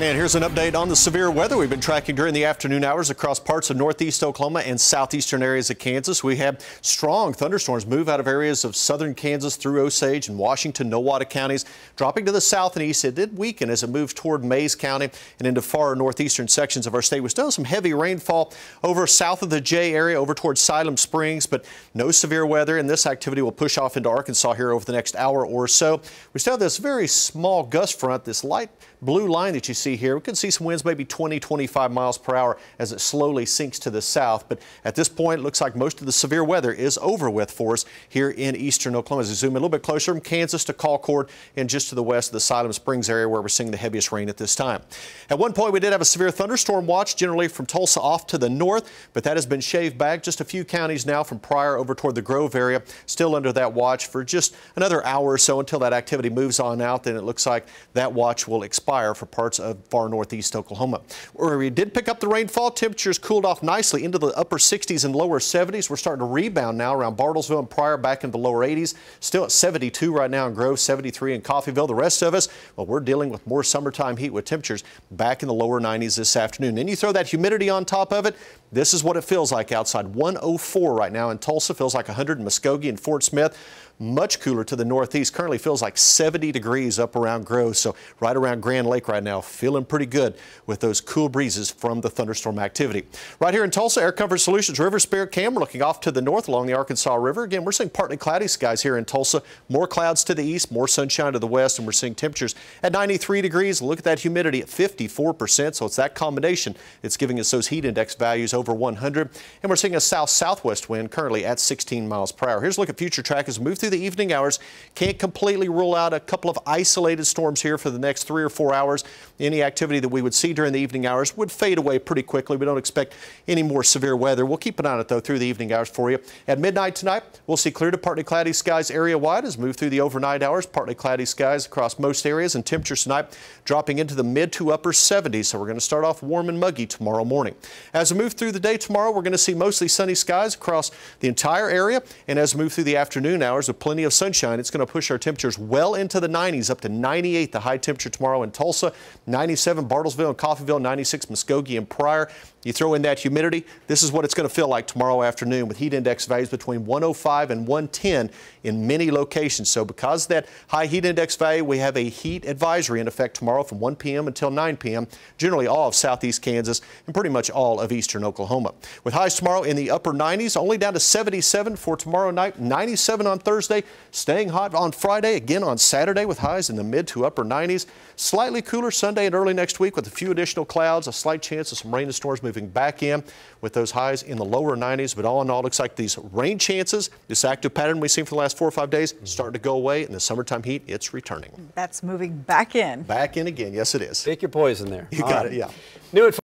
And here's an update on the severe weather we've been tracking during the afternoon hours across parts of northeast Oklahoma and southeastern areas of Kansas. We have strong thunderstorms move out of areas of southern Kansas through Osage and Washington, Nowata counties, dropping to the south and east. It did weaken as it moved toward Mays County and into far northeastern sections of our state. We still have some heavy rainfall over south of the J area over towards Siloam Springs, but no severe weather, and this activity will push off into Arkansas here over the next hour or so. We still have this very small gust front, this light blue line that you see here. We could see some winds maybe 20-25 miles per hour as it slowly sinks to the south. But at this point, it looks like most of the severe weather is over with for us here in eastern Oklahoma. As we zoom in a little bit closer from Kansas to Colcord and just to the west of the Siloam Springs area where we're seeing the heaviest rain at this time. At one point, we did have a severe thunderstorm watch generally from Tulsa off to the north, but that has been shaved back. Just a few counties now from Pryor over toward the Grove area, still under that watch for just another hour or so until that activity moves on out. Then it looks like that watch will expire for parts of far northeast Oklahoma. Where we did pick up the rainfall, temperatures cooled off nicely into the upper 60s and lower 70s. We're starting to rebound now around Bartlesville and Pryor back into the lower 80s. Still at 72 right now in Grove, 73 in Coffeyville. The rest of us, well, we're dealing with more summertime heat with temperatures back in the lower 90s this afternoon. Then you throw that humidity on top of it. This is what it feels like outside. 104 right now in Tulsa, feels like 100 in Muskogee and Fort Smith. Much cooler to the northeast. Currently feels like 70 degrees up around Grove. So right around Grand Lake right now, feeling pretty good with those cool breezes from the thunderstorm activity. Right here in Tulsa, Air Comfort Solutions River Spirit Cam. We're looking off to the north along the Arkansas River. Again, we're seeing partly cloudy skies here in Tulsa. More clouds to the east, more sunshine to the west, and we're seeing temperatures at 93 degrees. Look at that humidity at 54%. So it's that combination that's giving us those heat index values over 100. And we're seeing a south-southwest wind currently at 16 miles per hour. Here's a look at future track as we move through the evening hours. Can't completely rule out a couple of isolated storms here for the next 3 or 4 hours. Any activity that we would see during the evening hours would fade away pretty quickly. We don't expect any more severe weather. We'll keep an eye on it, though, through the evening hours for you. At midnight tonight, we'll see clear to partly cloudy skies area-wide as we move through the overnight hours. Partly cloudy skies across most areas, and temperatures tonight dropping into the mid to upper 70s. So we're going to start off warm and muggy tomorrow morning. As we move through the day tomorrow, we're going to see mostly sunny skies across the entire area. And as we move through the afternoon hours with plenty of sunshine, it's going to push our temperatures well into the 90s, up to 98 the high temperature tomorrow in Tulsa, 97 Bartlesville and Coffeyville, 96 Muskogee and Pryor. You throw in that humidity, this is what it's going to feel like tomorrow afternoon with heat index values between 105 and 110 in many locations. So because of that high heat index value, we have a heat advisory in effect tomorrow from 1 p.m. until 9 p.m. generally all of southeast Kansas and pretty much all of eastern Oklahoma. With highs tomorrow in the upper 90s, only down to 77 for tomorrow night, 97 on Thursday, staying hot on Friday, again on Saturday with highs in the mid to upper 90s. Slightly cooler Sunday and early next week with a few additional clouds, a slight chance of some rain and storms moving back in with those highs in the lower 90s. But all in all, looks like these rain chances, this active pattern we've seen for the last 4 or 5 days, starting to go away, and the summertime heat, it's returning. That's moving back in. Back in again. Yes, it is. Pick your poison there. You got it, yeah. New